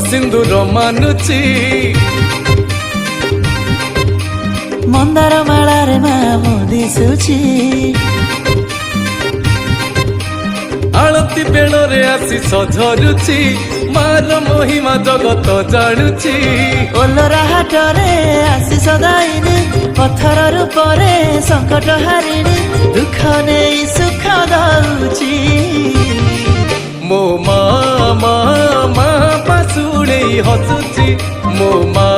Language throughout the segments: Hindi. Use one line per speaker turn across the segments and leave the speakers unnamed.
सिंदूर मानुची
मंदार मालारे मामु दिशुची
आलती बेଳରେ आसी सझरुची मार महिमा जगत जाणुची
ओलोरा हाटरे आसी सदाइनी पत्थर रूपरे संकट हारिणी दुख नहीं सुख दउची
मो मा पासुळे हसुची मो मा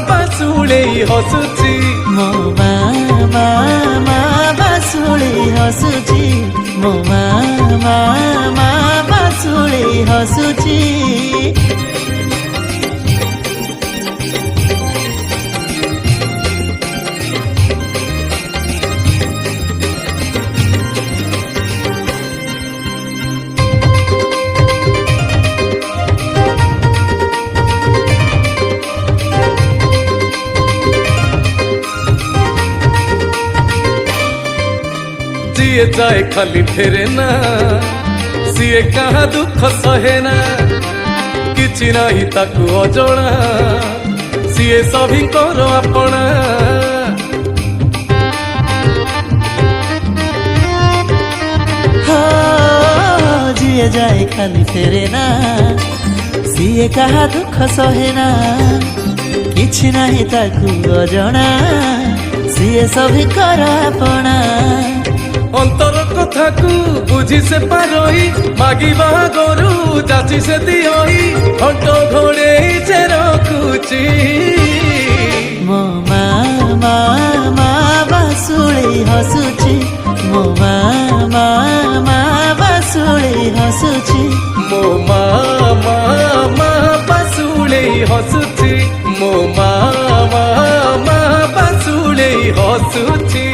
पासुळे हसुची
मो मा बासुली हसुची मो मा बासुली हसुची
सीए जाए खाली फेरे ना सीए कहा दुख सहे ना किछि नाही ताकू अजणा सीए सभी करो अपना
हो जिए जाए खाली फेरे ना सीए कहा दुख सहे ना किछि नाही ताकू अजणा सीए सभी करो अपना
अंतर कथा को बुझी से पारई मागिबा गरु जाची से दियई हट घोड़े से रखुची
मो मा बासुली हसुची मो मा बासुली हसुची
मो मा पासुळे हसुची मो मा पासुळे हसुची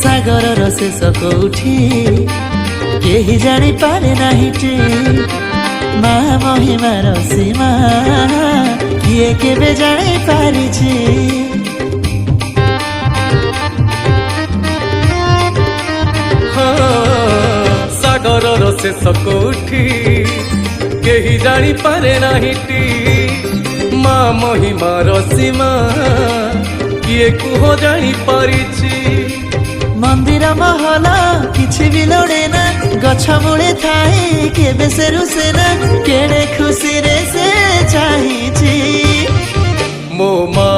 सागर शेष कोठी केही जानी पारे नाहिटी मा महिमार सीमा किए केबे जानी पारिछि
सागर शेष कोठी केही जानी पारे नाहिटी मा महिमार सीमा किए कुह जानी पारिछि
मंदिर महल किछि भी लोड़े ना गछ मूले थाए केबे से रुसे ना केड़े खुशी रे से चाहिछि
मो मा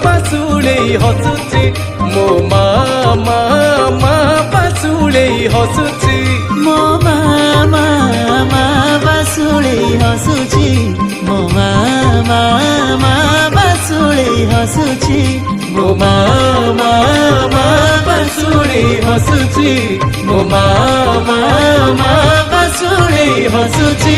पासुळे हसुची मो मा पासुळे हसुची
मो मा बासुली हसुची मो मा बासुली हसुची
मो मा पासुळे हसुची मो मा पासुळे हसुची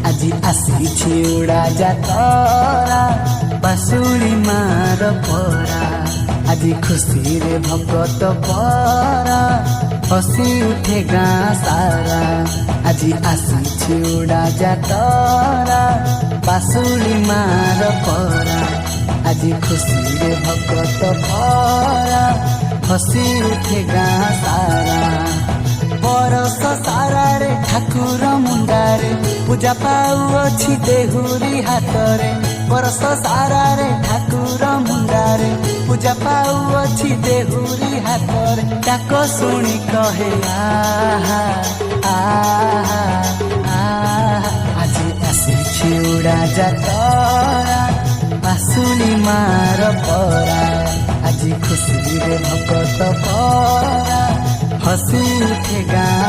আজি আসিছি উড়া যাতরা বাসুলি মার পরা আজি খুশি রে ভকত পরা হসি উঠে গাঁ সারা আজি আসিছি উড়া যাতরা বাসুলি মার পরা আজি খুশি রে ভকত পরা হসি উঠে গাঁ সারা बरस सारारे ठाकुर मुंडारे पूजा पाउछि देहुरी हातरे बरस सारारे ठाकुर मुंडारे पूजा पाउछि देहुरी हातरे डाक शुणी कहे आहा आहा आहा আজি আসিছি উড়া যাতরা বাসুলি মার পরা আজি খুশি রে ভকত পরা हसी उठे गाँ